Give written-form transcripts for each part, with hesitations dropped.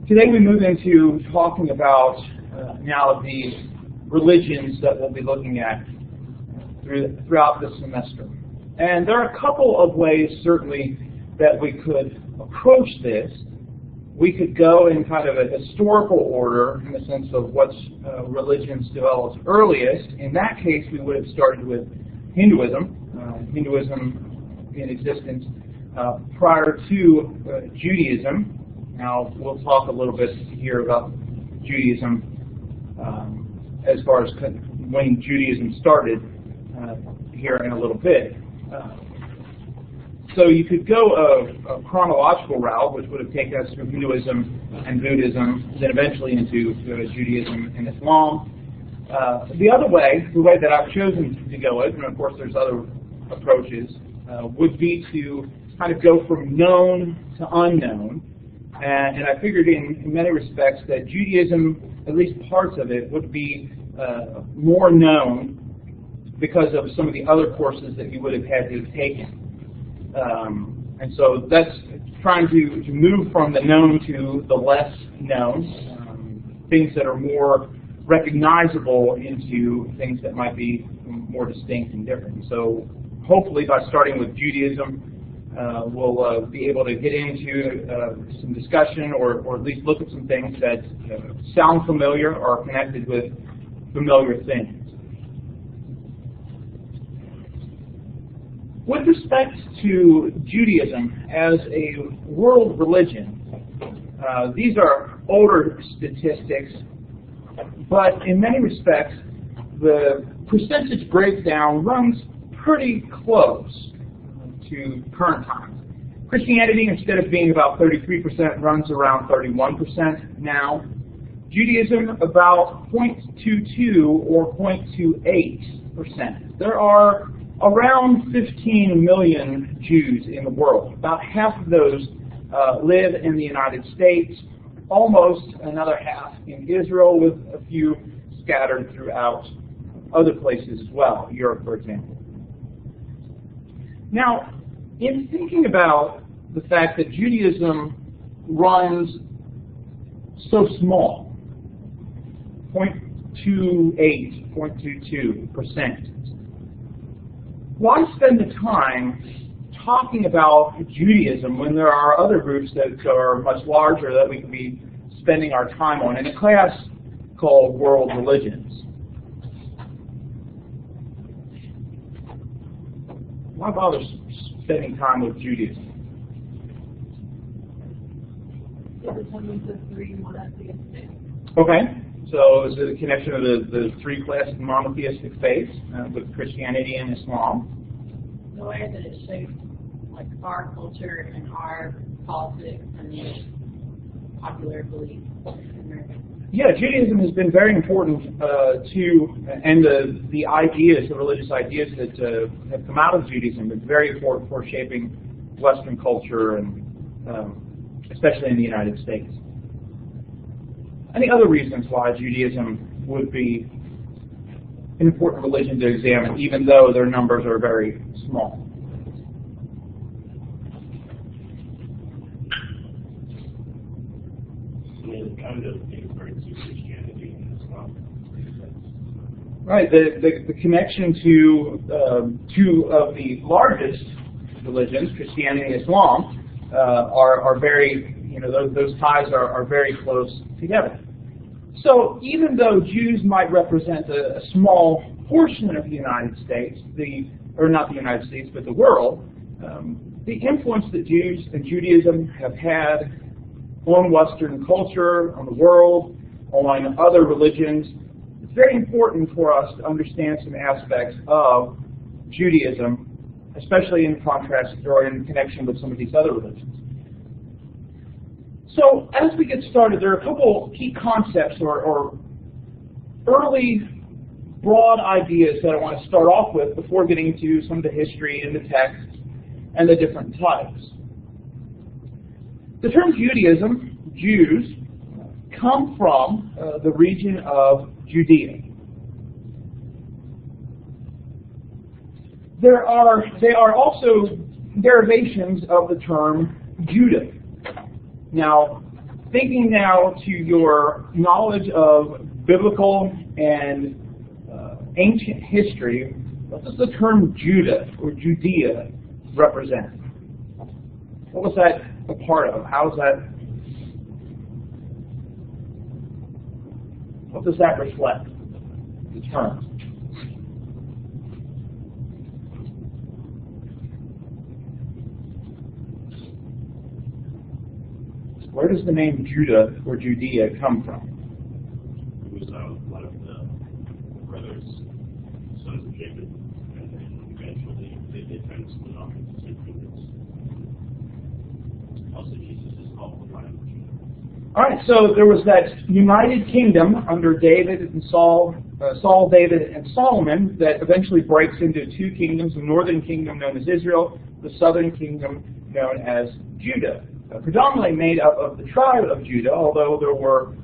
Today we move into talking about now the religions that we'll be looking at throughout this semester. And there are a couple of ways, certainly, that we could approach this. We could go in kind of a historical order, in the sense of what religions developed earliest. In that case, we would have started with Hinduism. Hinduism in existence prior to Judaism. Now, we'll talk a little bit here about Judaism as far as when Judaism started here in a little bit. So you could go a chronological route, which would have taken us through Hinduism and Buddhism, then eventually into Judaism and Islam. The other way, the way that I've chosen to go with, and of course there's other approaches, would be to kind of go from known to unknown. And I figured in many respects that Judaism, at least parts of it, would be more known because of some of the other courses that you would have had to have taken. And so that's trying to move from the known to the less known, things that are more recognizable into things that might be more distinct and different. So hopefully by starting with Judaism, we'll be able to get into some discussion or at least look at some things that sound familiar or are connected with familiar things. With respect to Judaism as a world religion, these are older statistics, but in many respects, the percentage breakdown runs pretty close to current times. Christianity, instead of being about 33%, runs around 31% now. Judaism, about 0.22 or 0.28%. There are around 15 million Jews in the world. About half of those live in the United States, almost another half in Israel, with a few scattered throughout other places as well, Europe, for example. Now, in thinking about the fact that Judaism runs so small, 0.28, 0.22%, why spend the time talking about Judaism when there are other groups that are much larger that we could be spending our time on in a class called World Religions? Why bother spending time with Judaism? Okay. So is it a connection of the three classic monotheistic faiths with Christianity and Islam? The way that it shapes like our culture and our politics and popular beliefs in America. Yeah, Judaism has been very important and the ideas, the religious ideas that have come out of Judaism, have been very important for shaping Western culture, and especially in the United States. Any other reasons why Judaism would be an important religion to examine, even though their numbers are very small? It kind of different to Christianity and Islam. Right. The connection to two of the largest religions, Christianity and Islam, are very, those ties are very close together. So even though Jews might represent a small portion of the United States, not the United States, but the world, the influence that Jews and Judaism have had on Western culture, on the world, on other religions, it's very important for us to understand some aspects of Judaism, especially in contrast or in connection with some of these other religions. So as we get started, there are a couple key concepts or early broad ideas that I want to start off with before getting to some of the history and the text and the different types. The term Judaism, Jews, come from the region of Judea. They are also derivations of the term Judah. Now, thinking now to your knowledge of biblical and ancient history, what does the term Judah or Judea represent? What was that a part of? What does that reflect, the term? Where does the name Judah or Judea come from? It was one of the brothers, sons of Jacob, and then eventually they kind of split off into two kingdoms. Also, Jesus is called the Lion of Judah. All right, so there was that united kingdom under David and Saul, David, and Solomon that eventually breaks into two kingdoms: the northern kingdom known as Israel, the southern kingdom known as Judah. Predominantly made up of the tribe of Judah, although there were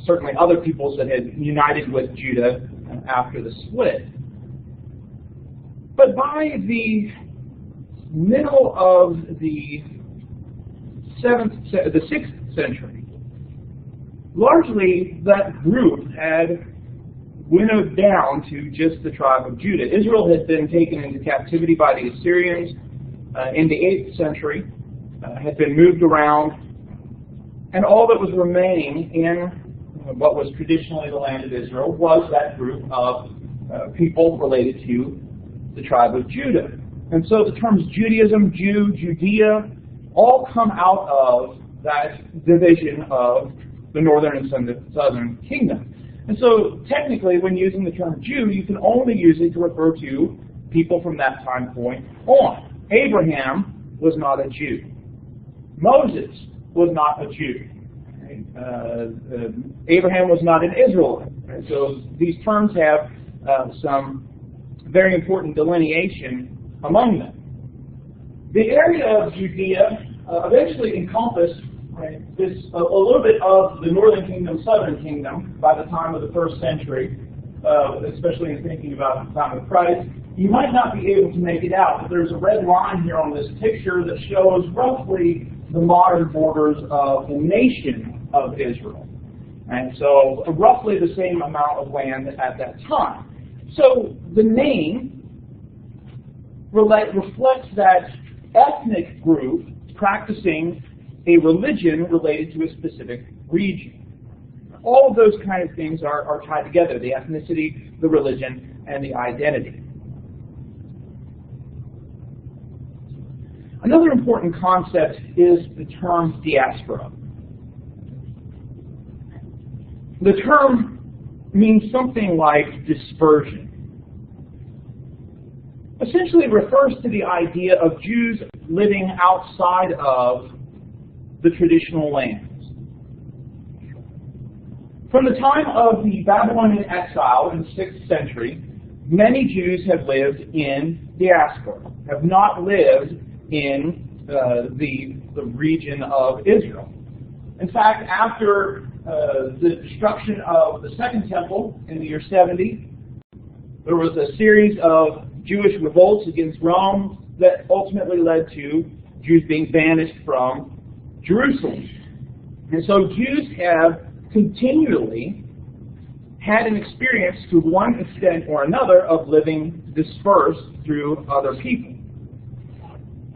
certainly other peoples that had united with Judah after the split. But by the middle of the 6th century, largely that group had winnowed down to just the tribe of Judah. Israel had been taken into captivity by the Assyrians in the 8th century. Had been moved around, and all that was remaining in what was traditionally the land of Israel was that group of people related to the tribe of Judah. And so the terms Judaism, Jew, Judea, all come out of that division of the northern and southern kingdom. And so technically, when using the term Jew, you can only use it to refer to people from that time point on. Abraham was not a Jew. Moses was not a Jew. Abraham was not an Israelite. Right? So these terms have some very important delineation among them. The area of Judea eventually encompassed a little bit of the northern kingdom, southern kingdom by the time of the 1st century, especially in thinking about the time of Christ. You might not be able to make it out, but there's a red line here on this picture that shows roughly the modern borders of the nation of Israel. And so roughly the same amount of land at that time. So the name reflects that ethnic group practicing a religion related to a specific region. All of those kind of things are tied together: the ethnicity, the religion, and the identity. Another important concept is the term diaspora. The term means something like dispersion. Essentially, it refers to the idea of Jews living outside of the traditional lands. From the time of the Babylonian exile in the 6th century, many Jews have lived in diaspora, have not lived in the region of Israel. In fact, after the destruction of the Second Temple in the year 70, there was a series of Jewish revolts against Rome that ultimately led to Jews being banished from Jerusalem. And so Jews have continually had an experience to one extent or another of living dispersed through other people.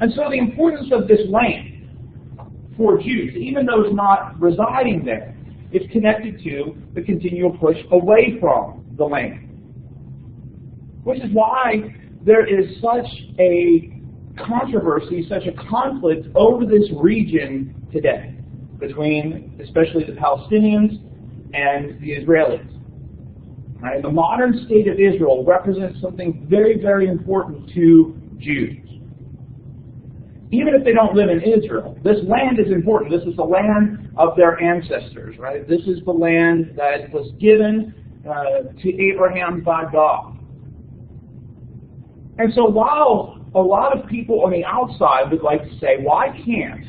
And so the importance of this land for Jews, even those not residing there, is connected to the continual push away from the land. Which is why there is such a controversy, such a conflict over this region today between especially the Palestinians and the Israelis. Right? The modern state of Israel represents something very, very important to Jews. Even if they don't live in Israel, this land is important. This is the land of their ancestors, right? This is the land that was given to Abraham by God. And so while a lot of people on the outside would like to say, why can't,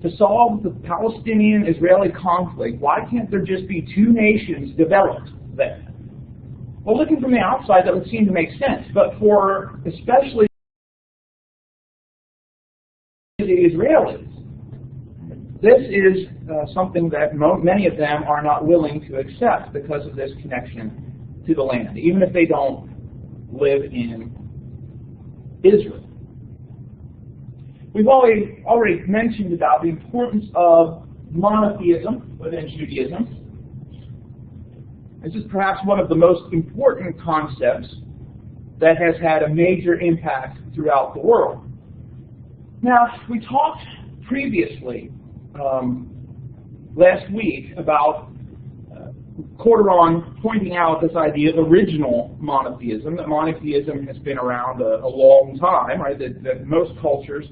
to solve the Palestinian-Israeli conflict, why can't there just be two nations developed there? Well, looking from the outside, that would seem to make sense. But for especially the Israelis, this is something that many of them are not willing to accept because of this connection to the land, even if they don't live in Israel. We've already mentioned about the importance of monotheism within Judaism. This is perhaps one of the most important concepts that has had a major impact throughout the world. Now, we talked previously, last week, about Corderon pointing out this idea of original monotheism, that monotheism has been around a long time, right? That most cultures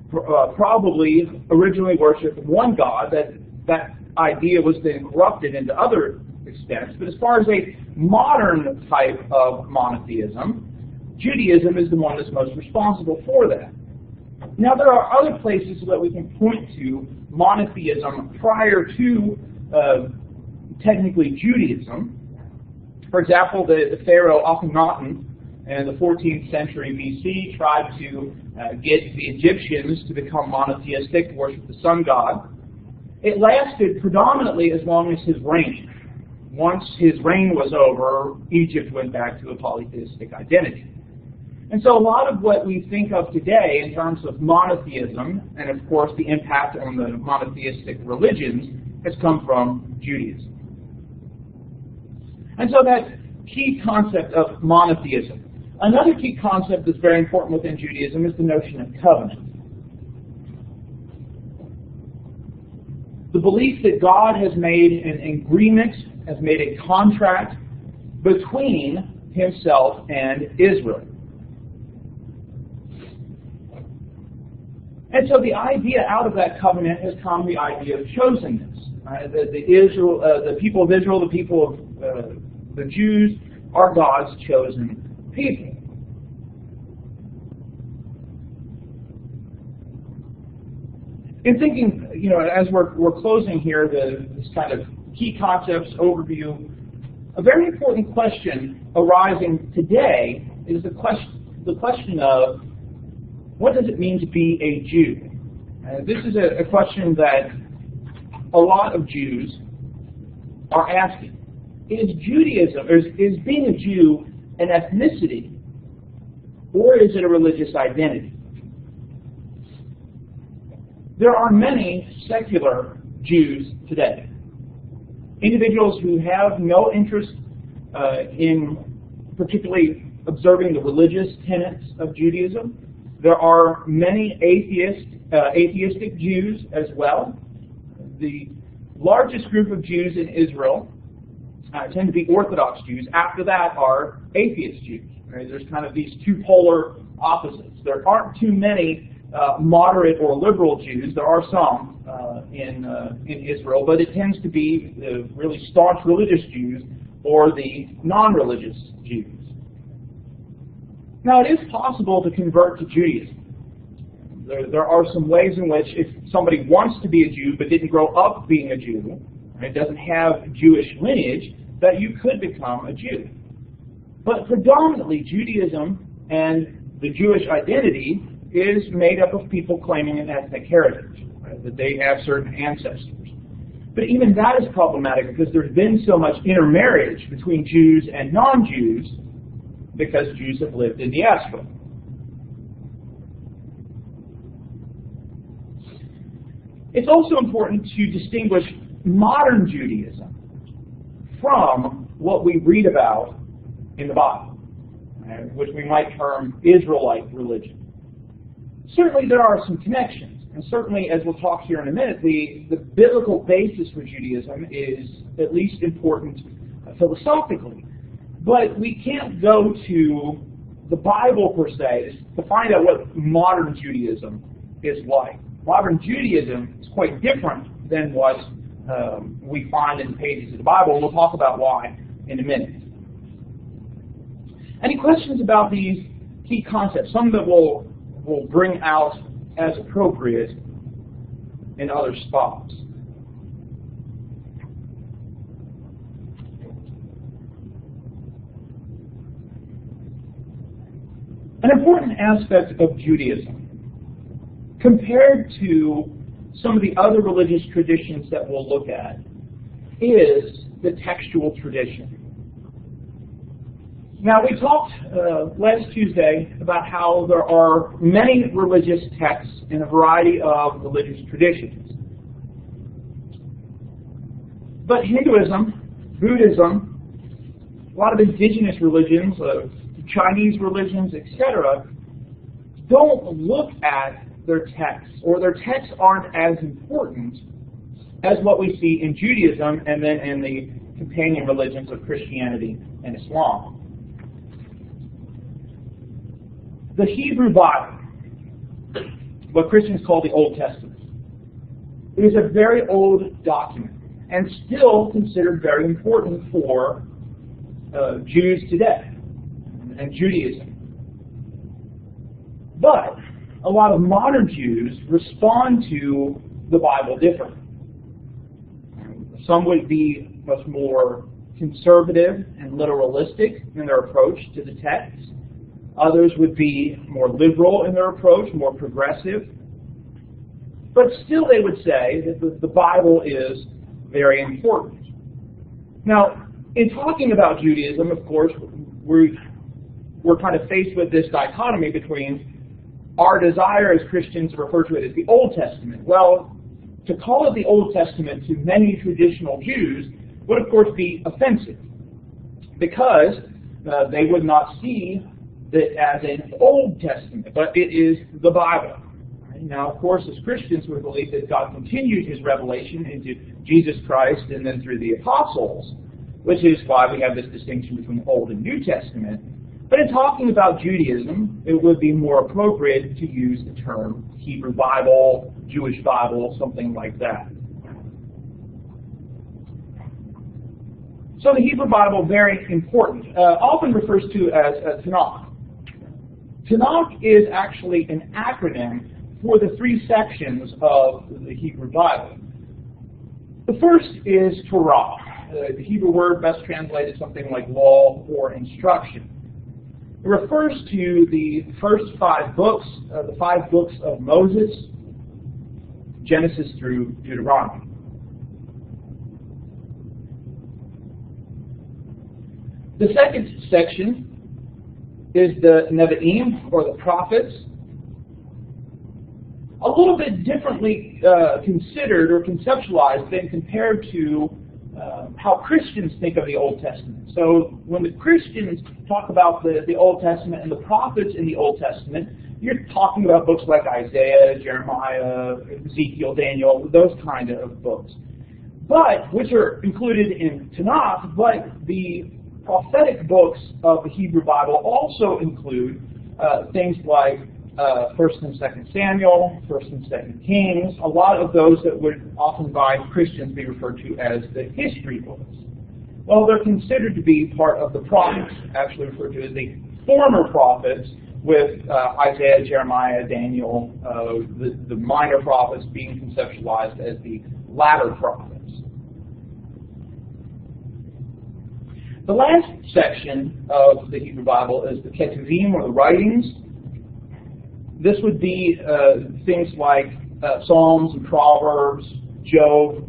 probably originally worshipped one God, that idea was then corrupted into other extents. But as far as a modern type of monotheism, Judaism is the one that's most responsible for that. Now, there are other places that we can point to monotheism prior to technically Judaism. For example, the Pharaoh Akhenaten in the 14th century BC tried to get the Egyptians to become monotheistic, to worship the sun god. It lasted predominantly as long as his reign. Once his reign was over, Egypt went back to a polytheistic identity. And so a lot of what we think of today in terms of monotheism, and of course the impact on the monotheistic religions, has come from Judaism. And so that key concept of monotheism. Another key concept that's very important within Judaism is the notion of covenant. The belief that God has made an agreement, has made a contract between himself and Israel. And so the idea out of that covenant has come the idea of chosenness. The people of Israel, the people of the Jews, are God's chosen people. In thinking, as we're closing here, this kind of key concepts overview, a very important question arising today is the question of what does it mean to be a Jew? This is a question that a lot of Jews are asking. Is Judaism, or is being a Jew an ethnicity, or is it a religious identity? There are many secular Jews today. Individuals who have no interest in particularly observing the religious tenets of Judaism. There are many atheistic Jews as well. The largest group of Jews in Israel tend to be Orthodox Jews. After that are atheist Jews. Right? There's kind of these two polar opposites. There aren't too many moderate or liberal Jews. There are some in Israel, but it tends to be the really staunch religious Jews or the non-religious Jews. Now, it is possible to convert to Judaism. There are some ways in which if somebody wants to be a Jew but didn't grow up being a Jew, right, doesn't have Jewish lineage, that you could become a Jew. But predominantly, Judaism and the Jewish identity is made up of people claiming an ethnic heritage, right, that they have certain ancestors. But even that is problematic because there's been so much intermarriage between Jews and non-Jews because Jews have lived in diaspora. It's also important to distinguish modern Judaism from what we read about in the Bible, which we might term Israelite religion. Certainly there are some connections, and certainly, as we'll talk here in a minute, the biblical basis for Judaism is at least important philosophically. But we can't go to the Bible, per se, to find out what modern Judaism is like. Modern Judaism is quite different than what we find in the pages of the Bible, and we'll talk about why in a minute. Any questions about these key concepts? Some that we'll bring out as appropriate in other spots. An important aspect of Judaism, compared to some of the other religious traditions that we'll look at is the textual tradition. Now, we talked last Tuesday about how there are many religious texts in a variety of religious traditions. But Hinduism, Buddhism, a lot of indigenous religions, Chinese religions, etc., don't look at their texts, or their texts aren't as important as what we see in Judaism and then in the companion religions of Christianity and Islam. The Hebrew Bible, what Christians call the Old Testament, it is a very old document and still considered very important for Jews today and Judaism. But a lot of modern Jews respond to the Bible differently. Some would be much more conservative and literalistic in their approach to the text. Others would be more liberal in their approach, more progressive. But still they would say that the Bible is very important. Now, in talking about Judaism, of course, we're kind of faced with this dichotomy between our desire as Christians to refer to it as the Old Testament. Well, to call it the Old Testament to many traditional Jews would, of course, be offensive, because they would not see it as an Old Testament, but it is the Bible. Now, of course, as Christians, we believe that God continued His revelation into Jesus Christ and then through the apostles, which is why we have this distinction between Old and New Testament. But in talking about Judaism, it would be more appropriate to use the term Hebrew Bible, Jewish Bible, something like that. So the Hebrew Bible, very important, often refers to as Tanakh. Tanakh is actually an acronym for the three sections of the Hebrew Bible. The first is Torah. The Hebrew word best translated something like law or instruction. It refers to the first 5 books, the 5 books of Moses, Genesis through Deuteronomy. The second section is the Nevi'im, or the prophets. A little bit differently considered or conceptualized than compared to how Christians think of the Old Testament. So when the Christians talk about the Old Testament and the prophets in the Old Testament, you're talking about books like Isaiah, Jeremiah, Ezekiel, Daniel, those kind of books, but which are included in Tanakh. But the prophetic books of the Hebrew Bible also include things like 1st and 2nd Samuel, 1st and 2nd Kings, a lot of those that would often by Christians be referred to as the history books. Well, they're considered to be part of the prophets, actually referred to as the former prophets, with Isaiah, Jeremiah, Daniel, the minor prophets being conceptualized as the latter prophets. The last section of the Hebrew Bible is the Ketuvim, or the writings. This would be things like Psalms and Proverbs, Job.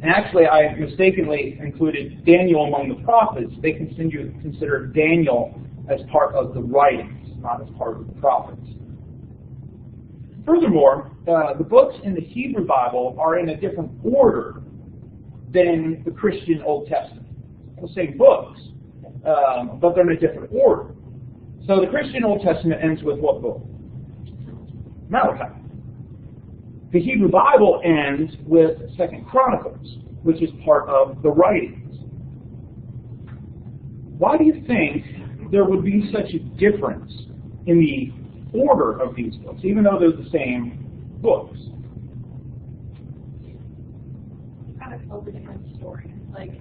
And actually, I mistakenly included Daniel among the prophets. They consider Daniel as part of the writings, not as part of the prophets. Furthermore, the books in the Hebrew Bible are in a different order than the Christian Old Testament. The same books, but they're in a different order. So the Christian Old Testament ends with what book? Malachi. The Hebrew Bible ends with 2nd Chronicles, which is part of the writings. Why do you think there would be such a difference in the order of these books, even though they're the same books? Kind of tell the different stories. Like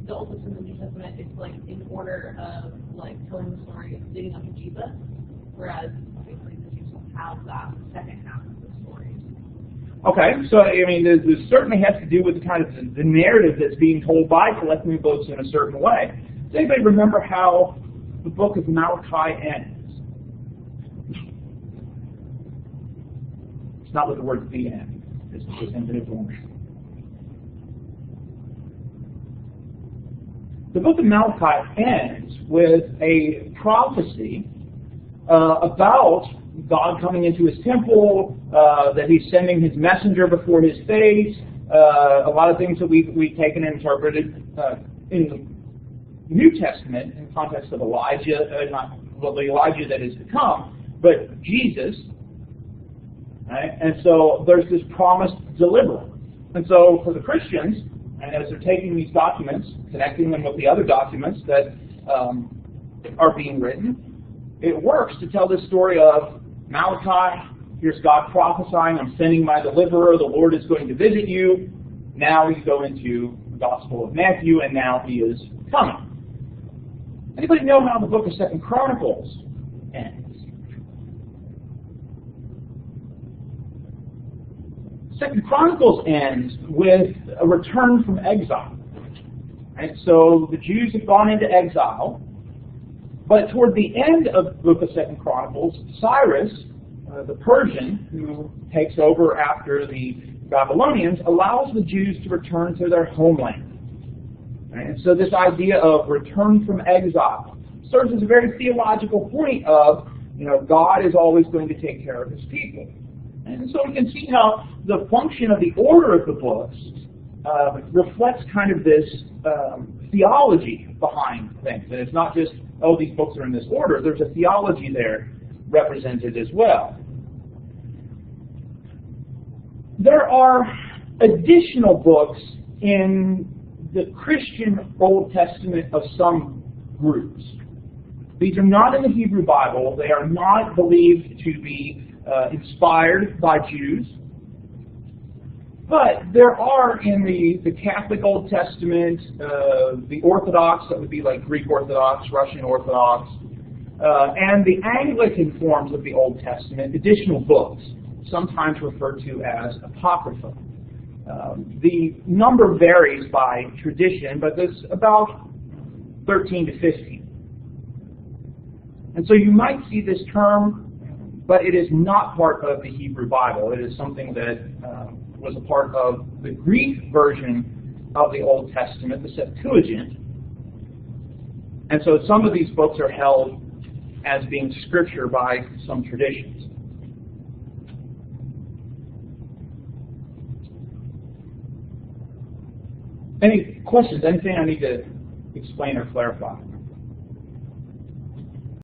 the Old Testament and the New Testament, it's like in order of like telling the story leading up to Jesus, whereas obviously the Jews don't have that second half of the story. Okay, so I mean, this certainly has to do with the kind of the narrative that's being told by collecting the books in a certain way. Does anybody remember how the book of Malachi ends? not with the word the end. It's just infinite form. The book of Malachi ends with a prophecy about God coming into his temple, that he's sending his messenger before his face, a lot of things that we've taken and interpreted in the New Testament in the context of Elijah, not the Elijah that is to come, but Jesus. Right? And so there's this promised deliverer. And so for the Christians, and as they're taking these documents, connecting them with the other documents that are being written, it works to tell this story of Malachi. Here's God prophesying, I'm sending my deliverer, the Lord is going to visit you. Now you go into the Gospel of Matthew, and now he is coming. Anybody know how the book of 2 Chronicles ends? 2 Chronicles ends with a return from exile. Right? So the Jews have gone into exile, but toward the end of the book of 2 Chronicles, Cyrus, the Persian, who takes over after the Babylonians, allows the Jews to return to their homeland. Right? And so this idea of return from exile serves as a very theological point of, God is always going to take care of his people. And so we can see how the function of the order of the books reflects kind of this theology behind things. And it's not just, these books are in this order. There's a theology there represented as well. There are additional books in the Christian Old Testament of some groups. These are not in the Hebrew Bible. They are not believed to be inspired by Jews. But there are in the Catholic Old Testament, the Orthodox, that would be like Greek Orthodox, Russian Orthodox, and the Anglican forms of the Old Testament, additional books, sometimes referred to as Apocrypha. The number varies by tradition, but there's about 13 to 15. And so you might see this term, but it is not part of the Hebrew Bible. It is something that was a part of the Greek version of the Old Testament, the Septuagint. And so some of these books are held as being scripture by some traditions. Any questions? Anything I need to explain or clarify?